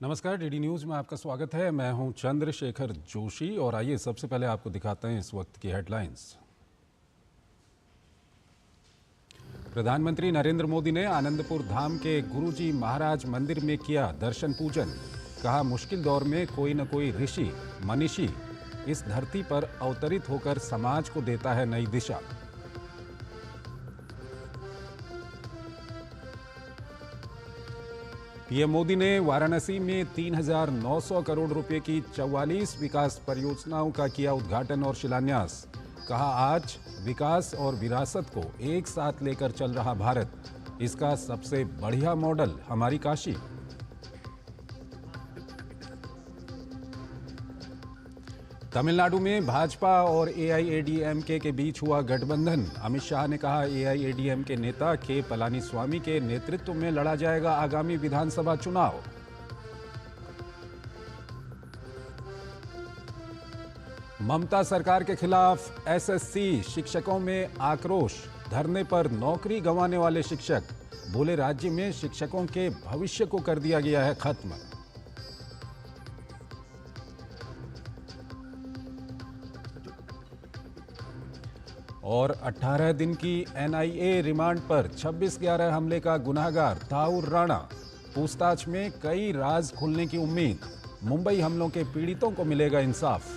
नमस्कार, DD news में आपका स्वागत है। मैं हूं चंद्रशेखर जोशी और आइए सबसे पहले आपको दिखाते हैं इस वक्त की हेडलाइंस। प्रधानमंत्री नरेंद्र मोदी ने आनंदपुर धाम के गुरुजी महाराज मंदिर में किया दर्शन पूजन। कहा, मुश्किल दौर में कोई न कोई ऋषि मनीषी इस धरती पर अवतरित होकर समाज को देता है नई दिशा। पीएम मोदी ने वाराणसी में 3,900 करोड़ रुपए की 44 विकास परियोजनाओं का किया उद्घाटन और शिलान्यास। कहा, आज विकास और विरासत को एक साथ लेकर चल रहा भारत, इसका सबसे बढ़िया मॉडल हमारी काशी। तमिलनाडु में भाजपा और एआईएडीएमके के बीच हुआ गठबंधन। अमित शाह ने कहा, एआईएडीएमके नेता के पलानीस्वामी के नेतृत्व में लड़ा जाएगा आगामी विधानसभा चुनाव। ममता सरकार के खिलाफ एसएससी शिक्षकों में आक्रोश। धरने पर नौकरी गंवाने वाले शिक्षक बोले, राज्य में शिक्षकों के भविष्य को कर दिया गया है खत्म। और 18 दिन की एनआईए रिमांड पर 26/11 हमले का गुनहगार ताऊर राणा। पूछताछ में कई राज खुलने की उम्मीद। मुंबई हमलों के पीड़ितों को मिलेगा इंसाफ।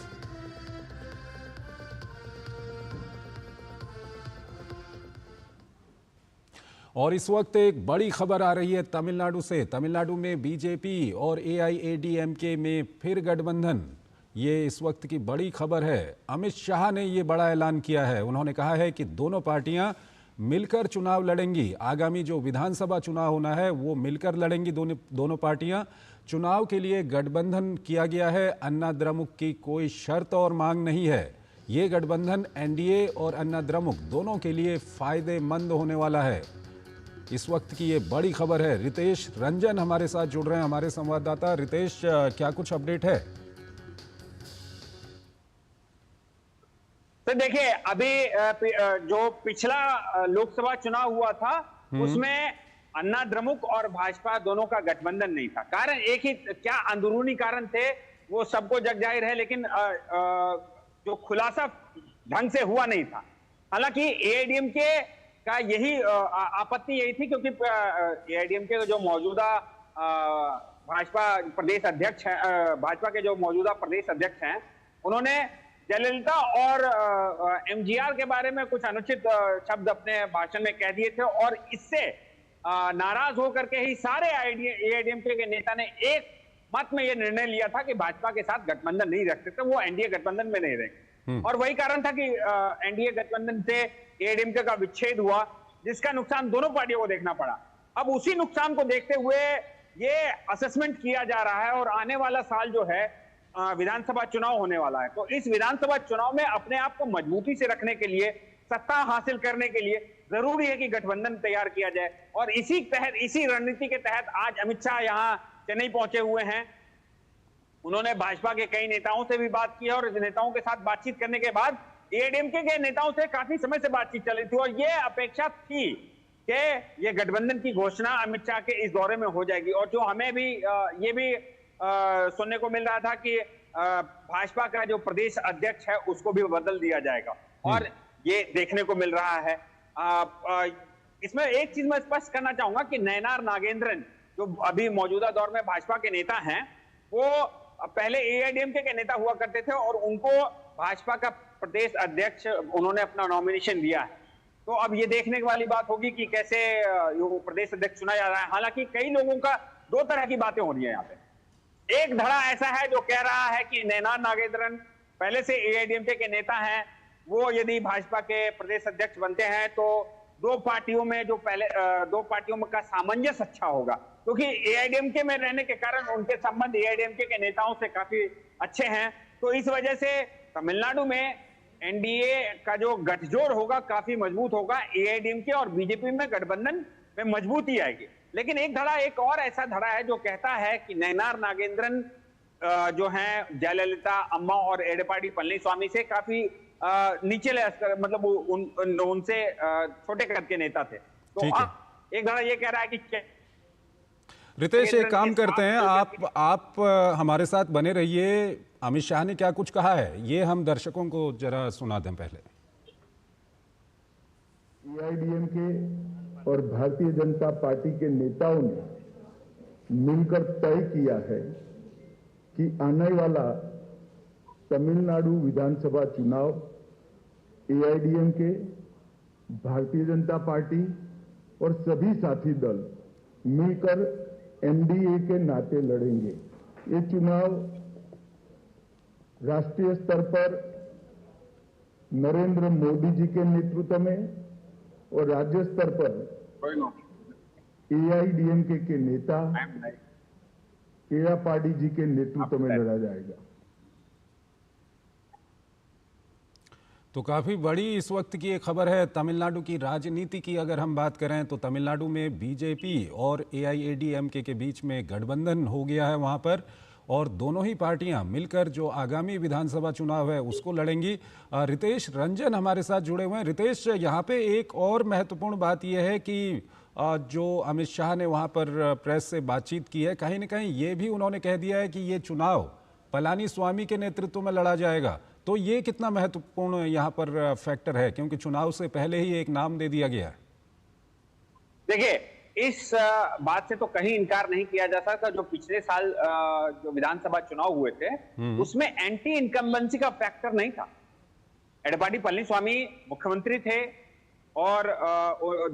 और इस वक्त एक बड़ी खबर आ रही है तमिलनाडु से। तमिलनाडु में बीजेपी और एआईएडीएमके में फिर गठबंधन। ये इस वक्त की बड़ी खबर है। अमित शाह ने ये बड़ा ऐलान किया है। उन्होंने कहा है कि दोनों पार्टियां मिलकर चुनाव लड़ेंगी। आगामी जो विधानसभा चुनाव होना है वो मिलकर लड़ेंगी दोनों पार्टियां। चुनाव के लिए गठबंधन किया गया है। अन्ना द्रमुक की कोई शर्त और मांग नहीं है। ये गठबंधन एनडीए और अन्ना द्रमुक दोनों के लिए फायदेमंद होने वाला है। इस वक्त की ये बड़ी खबर है। रितेश रंजन हमारे साथ जुड़ रहे हैं, हमारे संवाददाता। रितेश, क्या कुछ अपडेट है? तो देखिए, अभी जो पिछला लोकसभा चुनाव हुआ था उसमें अन्ना द्रमुक और भाजपा दोनों का गठबंधन नहीं था। कारण एक ही, क्या अंदरूनी कारण थे वो सबको जग जाहिर है, लेकिन जो खुलासा ढंग से हुआ नहीं था। हालांकि एआईएडीएमके का यही आपत्ति यही थी, क्योंकि एआईएडीएमके का जो मौजूदा भाजपा प्रदेश अध्यक्ष है, भाजपा के जो मौजूदा प्रदेश अध्यक्ष हैं, उन्होंने जयललिता और एमजीआर के बारे में कुछ अनुचित शब्द अपने भाषण में कह दिए थे, और इससे नाराज होकर के ही सारे एआईएडीएमके के नेता ने एक मत में यह निर्णय लिया था कि भाजपा के साथ गठबंधन नहीं रख सकते, वो एनडीए गठबंधन में नहीं रहेंगे। और वही कारण था कि एनडीए गठबंधन से एआईएडीएमके का विच्छेद हुआ, जिसका नुकसान दोनों पार्टियों को देखना पड़ा। अब उसी नुकसान को देखते हुए ये असेसमेंट किया जा रहा है, और आने वाला साल जो है विधानसभा चुनाव होने वाला है। तो इस विधानसभा चुनाव में अपने आप को मजबूती से रखने के लिए, सत्ता हासिल करने के लिए जरूरी है कि गठबंधन तैयार किया जाए। और इसी रणनीति के तहत आज अमित शाह यहाँ चेन्नई पहुंचे हुए हैं। उन्होंने भाजपा के कई नेताओं से भी बात की है, और नेताओं के साथ बातचीत करने के बाद एआईएडीएमके के नेताओं से काफी समय से बातचीत चल रही थी, और यह अपेक्षा थी कि यह गठबंधन की घोषणा अमित शाह के इस दौरे में हो जाएगी। और जो हमें भी ये भी सुनने को मिल रहा था कि भाजपा का जो प्रदेश अध्यक्ष है उसको भी बदल दिया जाएगा, और ये देखने को मिल रहा है। इसमें एक चीज मैं स्पष्ट करना चाहूंगा कि नयनार नागेंद्रन, जो अभी मौजूदा दौर में भाजपा के नेता हैं, वो पहले एआईएडीएमके के नेता हुआ करते थे, और उनको भाजपा का प्रदेश अध्यक्ष उन्होंने अपना नॉमिनेशन दिया है। तो अब ये देखने वाली बात होगी कि कैसे वो प्रदेश अध्यक्ष चुना जा रहा है। हालांकि कई लोगों का दो तरह की बातें हो रही है यहाँ पे। एक धड़ा ऐसा है जो कह रहा है कि नयनार नागेंद्रन पहले से एआईएडीएमके के नेता हैं, वो यदि भाजपा के प्रदेश अध्यक्ष बनते हैं तो दो पार्टियों में का सामंजस्य अच्छा होगा, क्योंकि एआईएडीएमके में रहने के कारण उनके संबंध एआईएडीएमके के नेताओं से काफी अच्छे हैं। तो इस वजह से तमिलनाडु में एनडीए का जो गठजोड़ होगा काफी मजबूत होगा। एआईएडीएमके और बीजेपी में गठबंधन में मजबूती आएगी। लेकिन एक और ऐसा धड़ा है जो कहता है कि नयनार नागेंद्रन जो हैं जयललिता अम्मा और एडपाडी पळनिस्वामी से काफी निचले स्तर, मतलब उनसे छोटे कद के नेता थे। तो ठीक है एक धड़ा ये कह रहा है कि रितेश, एक काम करते हैं, आप हमारे साथ बने रहिए। अमित शाह ने क्या कुछ कहा है ये हम दर्शकों को जरा सुना दें पहले। एआईडीएमके और भारतीय जनता पार्टी के नेताओं ने मिलकर तय किया है कि आने वाला तमिलनाडु विधानसभा चुनाव एआईडीएमके, भारतीय जनता पार्टी और सभी साथी दल मिलकर एनडीए के नाते लड़ेंगे। ये चुनाव राष्ट्रीय स्तर पर नरेंद्र मोदी जी के नेतृत्व में और राज्य स्तर पर एआईडीएमके के नेता एडपाडी जी के नेतृत्व में लड़ा जाएगा। तो काफ़ी बड़ी इस वक्त की एक खबर है तमिलनाडु की राजनीति की। अगर हम बात करें तो तमिलनाडु में बीजेपी और एआईएडीएमके के बीच में गठबंधन हो गया है वहां पर, और दोनों ही पार्टियां मिलकर जो आगामी विधानसभा चुनाव है उसको लड़ेंगी। रितेश रंजन हमारे साथ जुड़े हुए हैं। रितेश, यहाँ पे एक और महत्वपूर्ण बात यह है कि जो अमित शाह ने वहाँ पर प्रेस से बातचीत की है, कहीं ना कहीं ये भी उन्होंने कह दिया है कि ये चुनाव पलानीस्वामी के नेतृत्व में लड़ा जाएगा। तो ये कितना महत्वपूर्ण यहाँ पर फैक्टर है, क्योंकि चुनाव से पहले ही एक नाम दे दिया गया है। देखिए, इस बात से तो कहीं इनकार नहीं किया जा सकता, जो पिछले साल जो विधानसभा चुनाव हुए थे उसमें एंटी इनकम्बेंसी का फैक्टर नहीं था। एडपाडी पळनिस्वामी मुख्यमंत्री थे और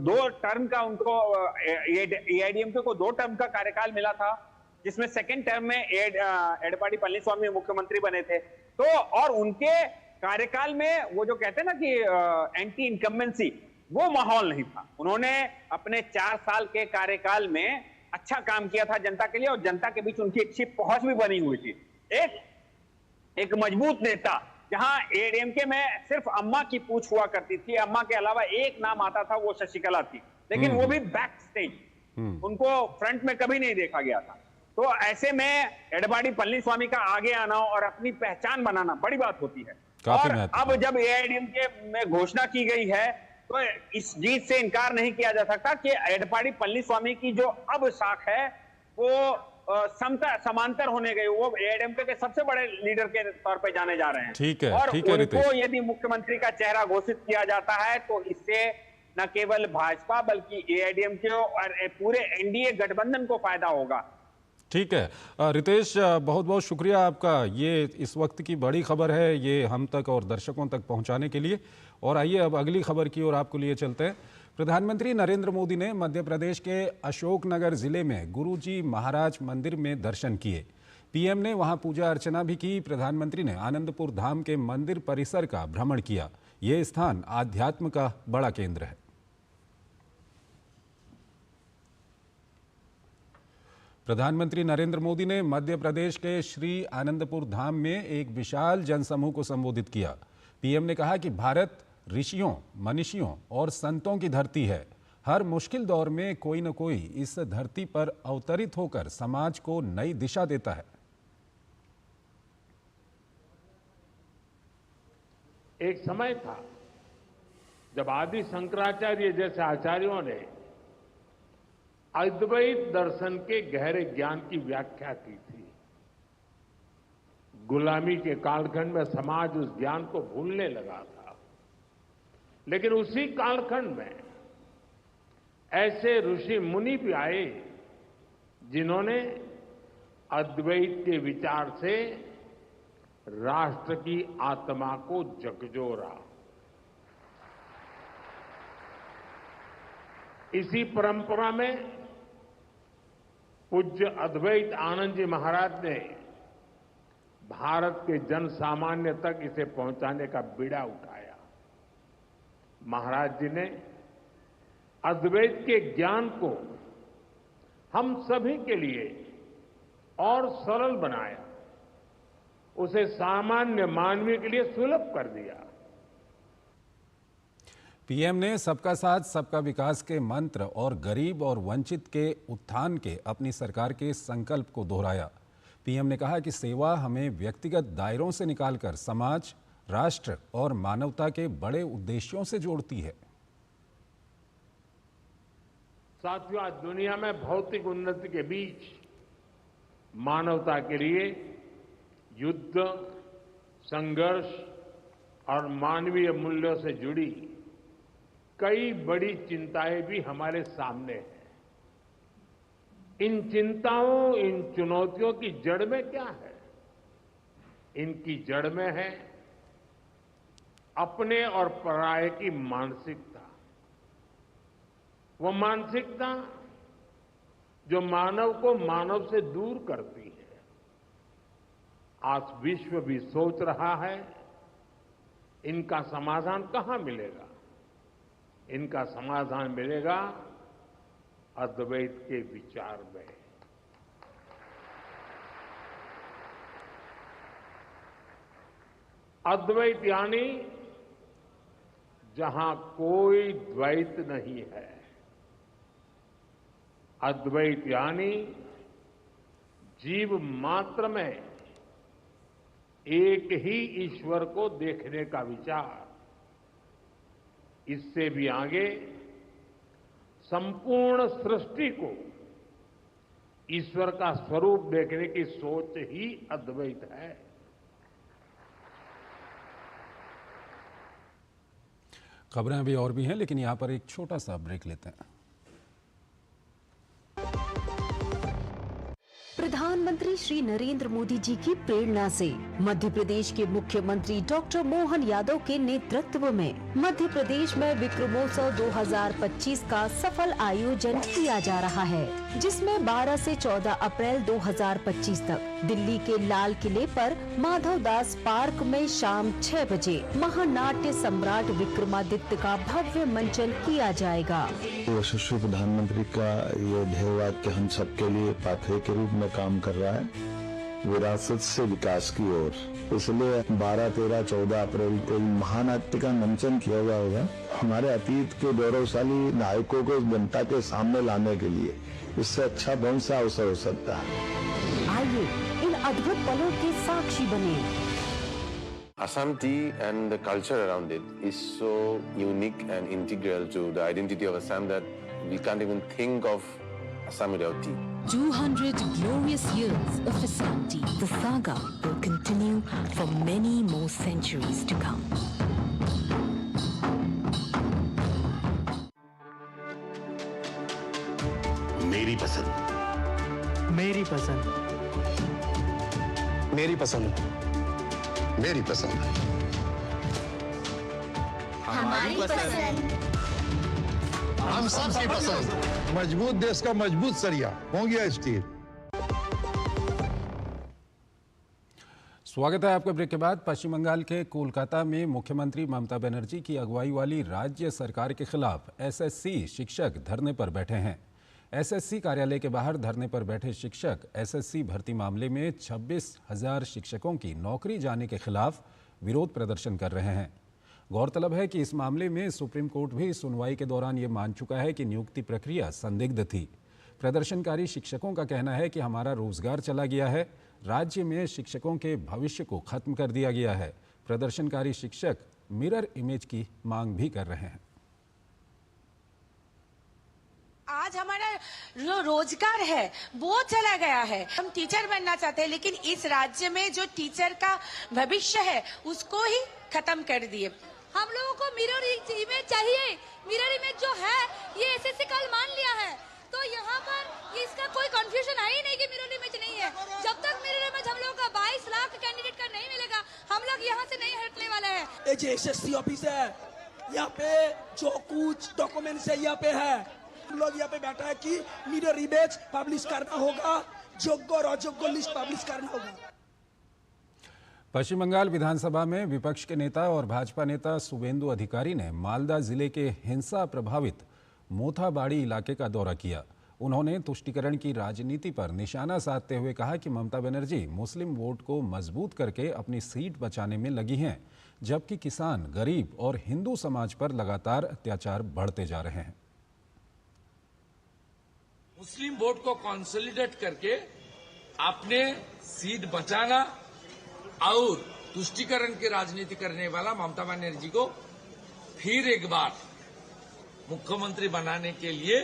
2 टर्म का उनको एआईडीएमके को 2 टर्म का कार्यकाल मिला था, जिसमें सेकेंड टर्म में एडपाडी पळनिस्वामी मुख्यमंत्री बने थे। तो और उनके कार्यकाल में वो जो कहते हैं ना कि एंटी इनकम्बेंसी, वो माहौल नहीं था। उन्होंने अपने 4 साल के कार्यकाल में अच्छा काम किया था जनता के लिए, और जनता के बीच उनकी अच्छी पहुंच भी बनी हुई थी। एक मजबूत नेता, जहां एडीएमके में सिर्फ अम्मा की पूछ हुआ करती थी, अम्मा के अलावा एक नाम आता था, वो शशिकला थी, लेकिन वो भी बैक स्टेज, उनको फ्रंट में कभी नहीं देखा गया था। तो ऐसे में एडपाडी पळनिस्वामी का आगे आना और अपनी पहचान बनाना बड़ी बात होती है। और अब जब एआईडीएमके में घोषणा की गई है तो इस जीत से इनकार नहीं किया जा सकता कि एडपाडी पळनिस्वामी की जो अब शाख है वो समांतर होने गई, वो एआईडीएमके के सबसे बड़े लीडर के तौर पे जाने जा रहे हैं। ठीक है, और ठीक है उनको यदि मुख्यमंत्री का चेहरा घोषित किया जाता है तो इससे न केवल भाजपा बल्कि एआईडीएमके और पूरे एनडीए गठबंधन को फायदा होगा। ठीक है रितेश, बहुत बहुत शुक्रिया आपका। ये इस वक्त की बड़ी खबर है, ये हम तक और दर्शकों तक पहुंचाने के लिए। और आइए अब अगली खबर की ओर आपको लिए चलते हैं। प्रधानमंत्री नरेंद्र मोदी ने मध्य प्रदेश के अशोकनगर जिले में गुरुजी महाराज मंदिर में दर्शन किए। पीएम ने वहां पूजा अर्चना भी की। प्रधानमंत्री ने आनंदपुर धाम के मंदिर परिसर का भ्रमण किया। ये स्थान आध्यात्म का बड़ा केंद्र है। प्रधानमंत्री नरेंद्र मोदी ने मध्य प्रदेश के श्री आनंदपुर धाम में एक विशाल जनसमूह को संबोधित किया। पीएम ने कहा कि भारत ऋषियों, मनीषियों और संतों की धरती है। हर मुश्किल दौर में कोई न कोई इस धरती पर अवतरित होकर समाज को नई दिशा देता है। एक समय था जब आदि शंकराचार्य जैसे आचार्यों ने अद्वैत दर्शन के गहरे ज्ञान की व्याख्या की थी। गुलामी के कालखंड में समाज उस ज्ञान को भूलने लगा था, लेकिन उसी कालखंड में ऐसे ऋषि मुनि भी आए जिन्होंने अद्वैत के विचार से राष्ट्र की आत्मा को झकझोरा। इसी परंपरा में पूज्य अद्वैत आनंद जी महाराज ने भारत के जन सामान्य तक इसे पहुंचाने का बीड़ा उठाया। महाराज जी ने अद्वैत के ज्ञान को हम सभी के लिए और सरल बनाया, उसे सामान्य मानवीय के लिए सुलभ कर दिया। पीएम ने सबका साथ सबका विकास के मंत्र और गरीब और वंचित के उत्थान के अपनी सरकार के संकल्प को दोहराया। पीएम ने कहा कि सेवा हमें व्यक्तिगत दायरों से निकालकर समाज, राष्ट्र और मानवता के बड़े उद्देश्यों से जोड़ती है। साथियों, आज दुनिया में भौतिक उन्नति के बीच मानवता के लिए युद्ध, संघर्ष और मानवीय मूल्यों से जुड़ी कई बड़ी चिंताएं भी हमारे सामने हैं। इन चिंताओं, इन चुनौतियों की जड़ में क्या है? इनकी जड़ में है अपने और पराये की मानसिकता। वो मानसिकता जो मानव को मानव से दूर करती है। आज विश्व भी सोच रहा है इनका समाधान कहां मिलेगा? इनका समाधान मिलेगा अद्वैत के विचार में। अद्वैत यानी जहां कोई द्वैत नहीं है। अद्वैत यानी जीव मात्र में एक ही ईश्वर को देखने का विचार। इससे भी आगे संपूर्ण सृष्टि को ईश्वर का स्वरूप देखने की सोच ही अद्वैत है। खबरें अभी और भी हैं, लेकिन यहां पर एक छोटा सा ब्रेक लेते हैं। प्रधानमंत्री श्री नरेंद्र मोदी जी की प्रेरणा से मध्य प्रदेश के मुख्यमंत्री डॉक्टर मोहन यादव के नेतृत्व में मध्य प्रदेश में विक्रमोत्सव 2025 का सफल आयोजन किया जा रहा है, जिसमें 12 से 14 अप्रैल 2025 तक दिल्ली के लाल किले पर माधव दास पार्क में शाम 6 बजे महानाट्य सम्राट विक्रमादित्य का भव्य मंचन किया जाएगा। यशस्वी प्रधानमंत्री का ये ध्येय वाक्य हम सबके लिए पाथवे के रूप में काम कर रहा है, विरासत से विकास की ओर। इसलिए 12, 13, 14 अप्रैल को महानाट्य का मंचन किया जाएगा, हमारे अतीत के गौरवशाली नायकों को जनता के सामने लाने के लिए। इससे अच्छा कौन सा अवसर हो सकता है? आइए इन अद्भुत पलों के साक्षी बने। Assam tea and the culture around it is so unique and integral to the identity of Assam that we can't even think of Assam without tea. 200 glorious years of Assam tea. The saga will continue for many more centuries to come. मेरी पसंद, मेरी पसंद, मेरी पसंद, मेरी पसंद, हमारी पसंद, हम सबकी पसंद। मजबूत देश का मजबूत सरिया हो गया स्टील। स्वागत है आपका ब्रेक के बाद। पश्चिम बंगाल के कोलकाता में मुख्यमंत्री ममता बनर्जी की अगुवाई वाली राज्य सरकार के खिलाफ एसएससी शिक्षक धरने पर बैठे हैं। एसएससी कार्यालय के बाहर धरने पर बैठे शिक्षक एसएससी भर्ती मामले में 26,000 शिक्षकों की नौकरी जाने के खिलाफ विरोध प्रदर्शन कर रहे हैं। गौरतलब है कि इस मामले में सुप्रीम कोर्ट भी सुनवाई के दौरान ये मान चुका है कि नियुक्ति प्रक्रिया संदिग्ध थी। प्रदर्शनकारी शिक्षकों का कहना है कि हमारा रोजगार चला गया है, राज्य में शिक्षकों के भविष्य को खत्म कर दिया गया है। प्रदर्शनकारी शिक्षक मिरर इमेज की मांग भी कर रहे हैं। आज हमारा जो रोजगार है वो चला गया है। हम टीचर बनना चाहते हैं, लेकिन इस राज्य में जो टीचर का भविष्य है उसको ही खत्म कर दिए। हम लोगों को मिरर इमेज चाहिए। मिरर इमेज जो है ये एसएससी कल मान लिया है, तो यहाँ पर इसका कोई कंफ्यूजन है ही नहीं कि मिरर इमेज नहीं है। जब तक मिरर इमेज हम लोगों का 22 लाख कैंडिडेट का नहीं मिलेगा, हम लोग यहाँ से नहीं हटने वाले हैं। ये जो एसएससी ऑफिस है, यहाँ पे जो कुछ डॉक्यूमेंट्स है यहाँ पे है, हम लोग यहाँ पे बैठा है कि मिरर इमेज पब्लिश करना होगा, योग्य और अयोग्य लिस्ट पब्लिश करना होगा। पश्चिम बंगाल विधानसभा में विपक्ष के नेता और भाजपा नेता शुभेंदु अधिकारी ने मालदा जिले के हिंसा प्रभावित मोथाबाड़ी इलाके का दौरा किया। उन्होंने तुष्टीकरण की राजनीति पर निशाना साधते हुए कहा कि ममता बनर्जी मुस्लिम वोट को मजबूत करके अपनी सीट बचाने में लगी हैं, जबकि किसान, गरीब और हिंदू समाज पर लगातार अत्याचार बढ़ते जा रहे हैं। मुस्लिम वोट को कंसोलिडेट करके आपने सीट बचाना और तुष्टीकरण की राजनीति करने वाला ममता बनर्जी को फिर एक बार मुख्यमंत्री बनाने के लिए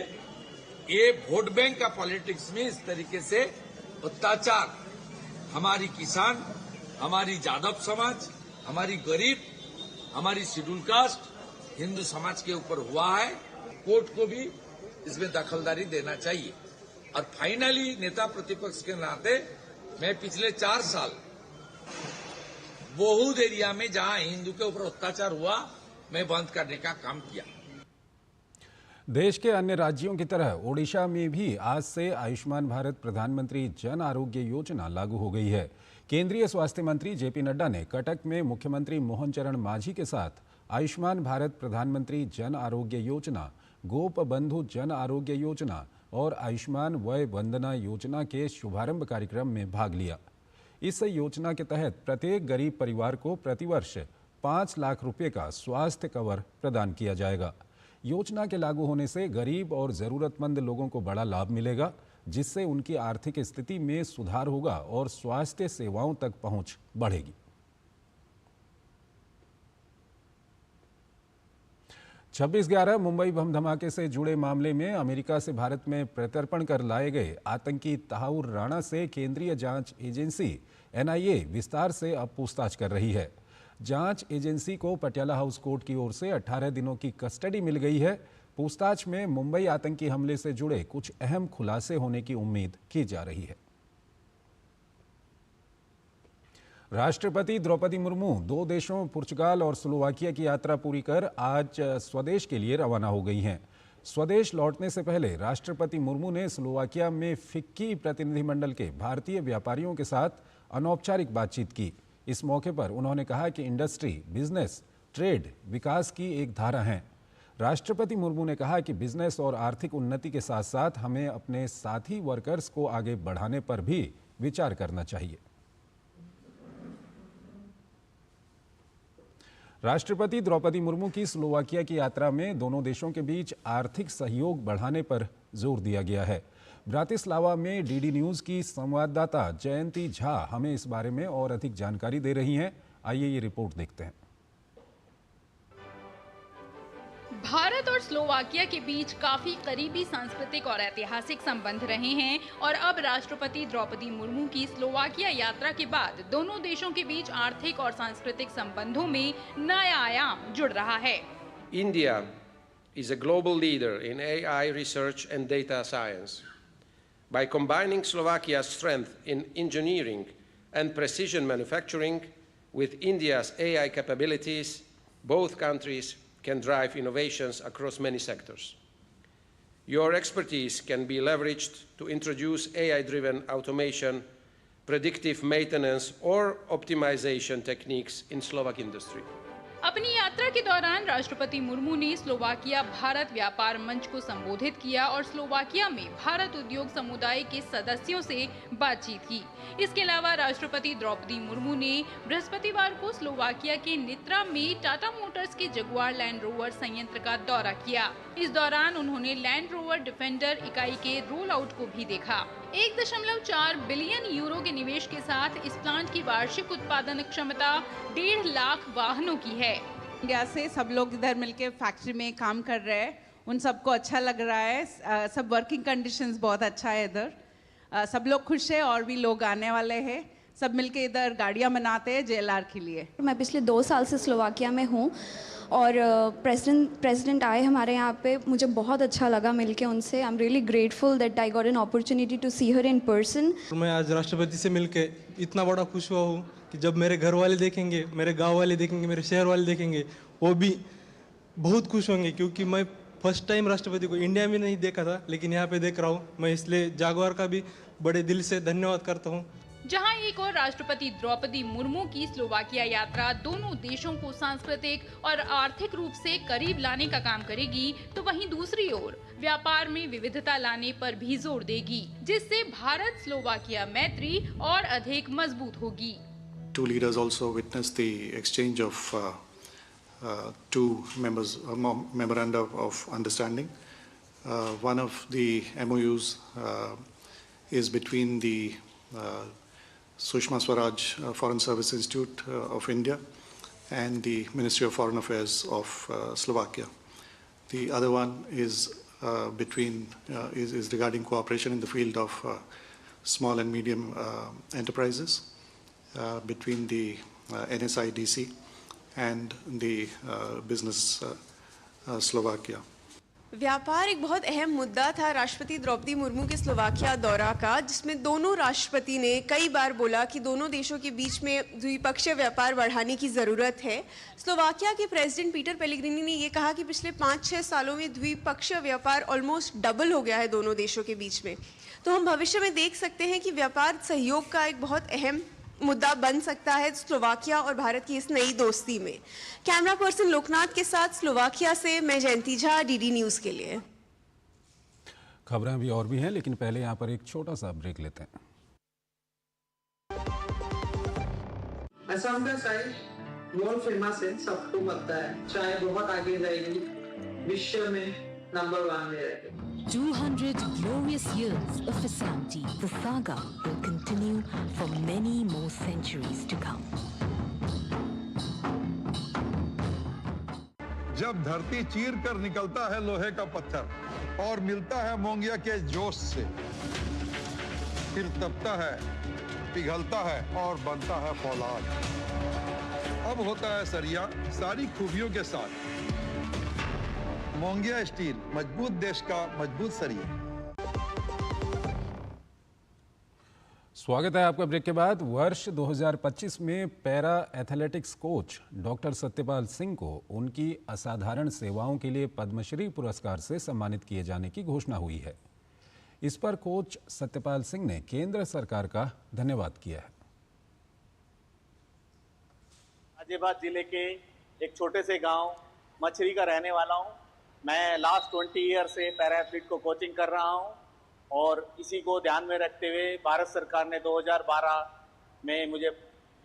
ये वोट बैंक का पॉलिटिक्स में इस तरीके से अत्याचार हमारी किसान, हमारी जादव समाज, हमारी गरीब, हमारी शेड्यूल कास्ट, हिंदू समाज के ऊपर हुआ है। कोर्ट को भी इसमें दखलदारी देना चाहिए। और फाइनली नेता प्रतिपक्ष के नाते मैं पिछले 4 साल बहुत एरिया में जहां हिंदू के ऊपर अत्याचार हुआ मैं बंद करने का काम किया। देश के अन्य राज्यों की तरह ओडिशा में भी आज से आयुष्मान भारत प्रधानमंत्री जन आरोग्य योजना लागू हो गई है। केंद्रीय स्वास्थ्य मंत्री जेपी नड्डा ने कटक में मुख्यमंत्री मोहन चरण मांझी के साथ आयुष्मान भारत प्रधानमंत्री जन आरोग्य योजना, गोप बंधु जन आरोग्य योजना और आयुष्मान वय वंदना योजना के शुभारंभ कार्यक्रम में भाग लिया। इस योजना के तहत प्रत्येक गरीब परिवार को प्रतिवर्ष 5 लाख रुपए का स्वास्थ्य कवर प्रदान किया जाएगा। योजना के लागू होने से गरीब और जरूरतमंद लोगों को बड़ा लाभ मिलेगा, जिससे उनकी आर्थिक स्थिति में सुधार होगा और स्वास्थ्य सेवाओं तक पहुंच बढ़ेगी। 26/11 मुंबई बम धमाके से जुड़े मामले में अमेरिका से भारत में प्रत्यर्पण कर लाए गए आतंकी तहाउर राणा से केंद्रीय जांच एजेंसी NIA विस्तार से अब पूछताछ कर रही है। जांच एजेंसी को पटियाला हाउस कोर्ट की ओर से 18 दिनों की कस्टडी मिल गई है। पूछताछ में मुंबई आतंकी हमले से जुड़े कुछ अहम खुलासे होने की उम्मीद की जा रही है। राष्ट्रपति द्रौपदी मुर्मू 2 देशों पुर्तगाल और स्लोवाकिया की यात्रा पूरी कर आज स्वदेश के लिए रवाना हो गई हैं। स्वदेश लौटने से पहले राष्ट्रपति मुर्मू ने स्लोवाकिया में फिक्की प्रतिनिधिमंडल के भारतीय व्यापारियों के साथ अनौपचारिक बातचीत की। इस मौके पर उन्होंने कहा कि इंडस्ट्री, बिजनेस, ट्रेड विकास की एक धारा है। राष्ट्रपति मुर्मू ने कहा कि बिजनेस और आर्थिक उन्नति के साथ साथ हमें अपने साथी वर्कर्स को आगे बढ़ाने पर भी विचार करना चाहिए। राष्ट्रपति द्रौपदी मुर्मू की स्लोवाकिया की यात्रा में दोनों देशों के बीच आर्थिक सहयोग बढ़ाने पर जोर दिया गया है। ब्रातिस्लावा में डीडी न्यूज की संवाददाता जयंती झा हमें इस बारे में और अधिक जानकारी दे रही हैं। आइए ये रिपोर्ट देखते हैं। भारत और स्लोवाकिया के बीच काफी करीबी सांस्कृतिक और ऐतिहासिक संबंध रहे हैं और अब राष्ट्रपति द्रौपदी मुर्मू की स्लोवाकिया यात्रा के बाद दोनों देशों के बीच आर्थिक और सांस्कृतिक संबंधों में नया आयाम जुड़ रहा है। India is a global leader in AI research and data science. By combining Slovakia's strength in engineering and precision manufacturing with India's AI capabilities, both countries can drive innovations across many sectors. Your expertise can be leveraged to introduce AI-driven automation, predictive maintenance, or optimization techniques in Slovak industry. अपनी यात्रा के दौरान राष्ट्रपति मुर्मू ने Slovakia Bharat व्यापार मंच को संबोधित किया और स्लोवाकिया में भारत उद्योग समुदाय के सदस्यों से बातचीत की। इसके अलावा राष्ट्रपति द्रौपदी मुर्मू ने बृहस्पतिवार को स्लोवाकिया के नित्रा में टाटा मोटर्स के जगुआर लैंड रोवर संयंत्र का दौरा किया। इस दौरान उन्होंने लैंड रोवर डिफेंडर इकाई के रोल आउट को भी देखा। 1.4 बिलियन यूरो के निवेश के साथ इस प्लांट की वार्षिक उत्पादन क्षमता 1.5 लाख वाहनों की है। इंडिया से सब लोग इधर मिलके फैक्ट्री में काम कर रहे हैं, उन सबको अच्छा लग रहा है। सब वर्किंग कंडीशंस बहुत अच्छा है इधर, सब लोग खुश है और भी लोग आने वाले हैं। सब मिलके इधर गाड़ियां बनाते हैं JLR के लिए। मैं पिछले 2 साल से स्लोवाकिया में हूँ और प्रेसिडेंट आए हमारे यहाँ पे, मुझे बहुत अच्छा लगा मिलके उनसे। I am really grateful that I got an opportunity to see her in person. मैं आज राष्ट्रपति से मिलके इतना बड़ा खुश हुआ हूँ कि जब मेरे घर वाले देखेंगे, मेरे गांव वाले देखेंगे, मेरे शहर वाले देखेंगे, वो भी बहुत खुश होंगे, क्योंकि मैं फर्स्ट टाइम राष्ट्रपति को इंडिया में नहीं देखा था, लेकिन यहाँ पे देख रहा हूँ। मैं इसलिए जागवार का भी बड़े दिल से धन्यवाद करता हूँ। जहां एक और राष्ट्रपति द्रौपदी मुर्मू की स्लोवाकिया यात्रा दोनों देशों को सांस्कृतिक और आर्थिक रूप से करीब लाने का काम करेगी, तो वहीं दूसरी ओर व्यापार में विविधता लाने पर भी जोर देगी, जिससे भारत स्लोवाकिया मैत्री और अधिक मजबूत होगी। Two leaders also witnessed the exchange of two memoranda of understanding. One of the MOUs is between the Sushma Swaraj Foreign Service Institute of India, and the Ministry of Foreign Affairs of Slovakia. The other one is is regarding cooperation in the field of small and medium enterprises between the NSIDC and the business Slovakia. व्यापार एक बहुत अहम मुद्दा था राष्ट्रपति द्रौपदी मुर्मू के Slovakia दौरा का, जिसमें दोनों राष्ट्रपति ने कई बार बोला कि दोनों देशों के बीच में द्विपक्षीय व्यापार बढ़ाने की ज़रूरत है। स्लोवाकिया के प्रेसिडेंट पीटर पेलेग्रिनी ने ये कहा कि पिछले 5-6 सालों में द्विपक्षीय व्यापार ऑलमोस्ट डबल हो गया है दोनों देशों के बीच में। तो हम भविष्य में देख सकते हैं कि व्यापार सहयोग का एक बहुत अहम मुद्दा बन सकता है स्लोवाकिया और भारत की इस नई दोस्ती में। कैमरा पर्सन लोकनाथ के साथ स्लोवाकिया से मैं जयंती झा, डीडी न्यूज़ के लिए। खबरें अभी और भी हैं, लेकिन पहले यहाँ पर एक छोटा सा ब्रेक लेते हैं। असम का चाय वर्ल्ड फेमस है, सबको पता है। चाय बहुत आगे जाएगी, विश्व में नंबर 1 में रहेगी। 200 glorious years of Assamti. The saga will continue for many more centuries to come. जब धरती चीर कर निकलता है लोहे का पत्थर और मिलता है मोंगिया के जोश से, फिर तपता है, पिघलता है और बनता है फौलाद। अब होता है सरिया सारी खूबियों के साथ। मोंगिया स्टील, मजबूत देश का मजबूत सरिया। स्वागत है आपका ब्रेक के बाद। वर्ष 2025 में para athletics coach doctor Satyapal Singh को उनकी असाधारण सेवाओं के लिए पद्मश्री पुरस्कार से सम्मानित किए जाने की घोषणा हुई है। इस पर कोच सत्यपाल सिंह ने केंद्र सरकार का धन्यवाद किया है। गाजियाबाद जिले के एक छोटे से गांव मछरी का रहने वाला हूं। मैं लास्ट 20 ईयर से पैरा एथलीट को कोचिंग कर रहा हूं और इसी को ध्यान में रखते हुए भारत सरकार ने 2012 में मुझे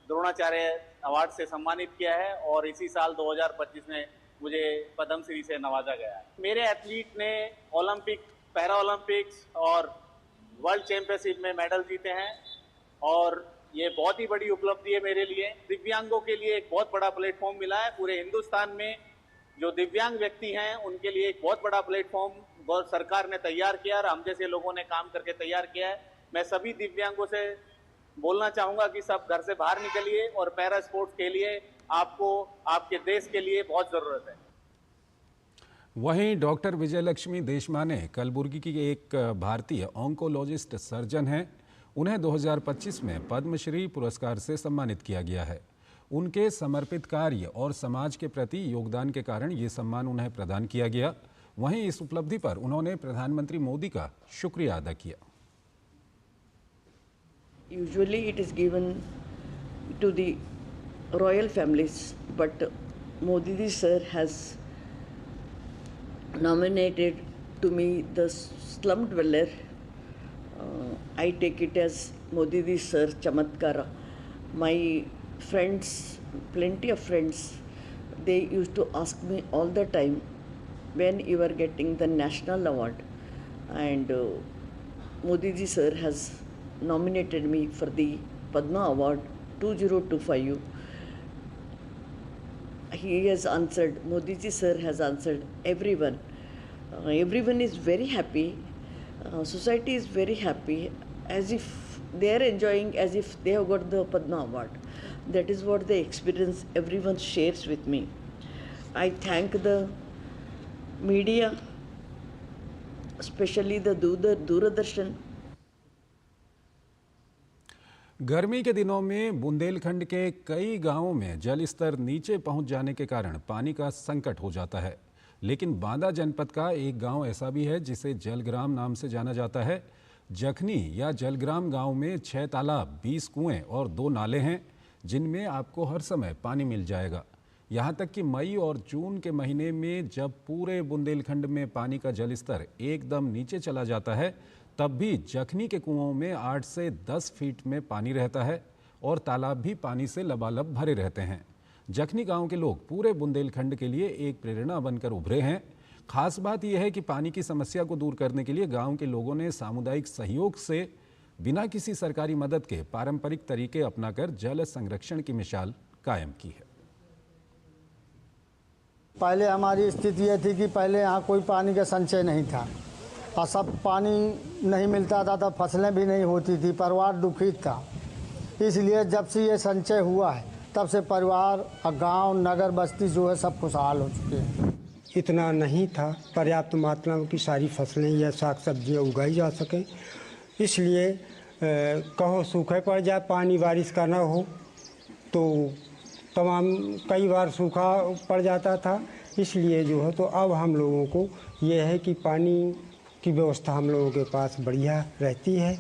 द्रोणाचार्य अवार्ड से सम्मानित किया है और इसी साल 2025 में मुझे पद्मश्री से नवाजा गया है। मेरे एथलीट ने ओलंपिक, पैरा ओलंपिक्स और वर्ल्ड चैंपियनशिप में मेडल जीते हैं और ये बहुत ही बड़ी उपलब्धि है मेरे लिए। दिव्यांगों के लिए एक बहुत बड़ा प्लेटफॉर्म मिला है। पूरे हिंदुस्तान में जो दिव्यांग व्यक्ति हैं उनके लिए एक बहुत बड़ा प्लेटफॉर्म सरकार ने तैयार किया और हम जैसे लोगों ने काम करके तैयार किया है। मैं सभी दिव्यांगों से बोलना चाहूँगा कि सब घर से बाहर निकलिए और पैरा स्पोर्ट्स के लिए आपको आपके देश के लिए बहुत ज़रूरत है। वहीं डॉक्टर विजयलक्ष्मी देशमाने कलबुर्गी की एक भारतीय ऑन्कोलॉजिस्ट सर्जन हैं। उन्हें 2025 में पद्मश्री पुरस्कार से सम्मानित किया गया है। उनके समर्पित कार्य और समाज के प्रति योगदान के कारण ये सम्मान उन्हें प्रदान किया गया। वहीं इस उपलब्धि पर उन्होंने प्रधानमंत्री मोदी का शुक्रिया अदा किया। Usually it is given to the royal families, but Modi ji sir has nominated to me the slum dweller. I take it as Modi ji sir chamatkara. My friends, plenty of friends, they used to ask me all the time when you are getting the national award, and Modi ji sir has nominated me for the Padma Award 2025. He has answered, Modi ji sir has answered everyone. Everyone is very happy. Society is very happy, as if they are enjoying as if they have got the Padma Award. That is what the experience everyone shares with me. I thank the media, especially the Doordarshan. गर्मी के दिनों में बुंदेलखंड के कई गांवों में जल स्तर नीचे पहुंच जाने के कारण पानी का संकट हो जाता है। लेकिन बांदा जनपद का एक गांव ऐसा भी है जिसे जलग्राम नाम से जाना जाता है। जखनी या जलग्राम गांव में 6 तालाब, 20 कुएं और 2 नाले हैं जिनमें आपको हर समय पानी मिल जाएगा। यहाँ तक कि मई और जून के महीने में जब पूरे बुंदेलखंड में पानी का जल स्तर एकदम नीचे चला जाता है, तब भी जखनी के कुओं में 8 से 10 फीट में पानी रहता है और तालाब भी पानी से लबालब भरे रहते हैं। जखनी गांव के लोग पूरे बुंदेलखंड के लिए एक प्रेरणा बनकर उभरे हैं। खास बात यह है कि पानी की समस्या को दूर करने के लिए गांव के लोगों ने सामुदायिक सहयोग से बिना किसी सरकारी मदद के पारंपरिक तरीके अपनाकर जल संरक्षण की मिसाल कायम की है। पहले हमारी स्थिति ये थी कि पहले यहाँ कोई पानी का संचय नहीं था और सब पानी नहीं मिलता था, तब फसलें भी नहीं होती थी, परिवार दुखित था। इसलिए जब से ये संचय हुआ है तब से परिवार और गांव नगर बस्ती जो है सब खुशहाल हो चुके हैं। इतना नहीं था पर्याप्त मात्रा की सारी फसलें या साग सब्जियाँ उगाई जा सकें, इसलिए कहो सूखे पड़ जाए, पानी बारिश का न हो तो कई बार सूखा पड़ जाता था। इसलिए जो है तो अब हम लोगों को ये है कि पानी की व्यवस्था हम लोगों के पास बढ़िया रहती है।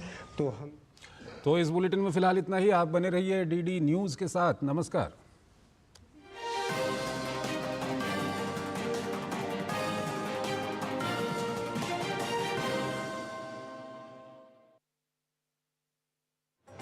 तो इस बुलेटिन में फिलहाल इतना ही। आप बने रहिए डीडी न्यूज़ के साथ। नमस्कार।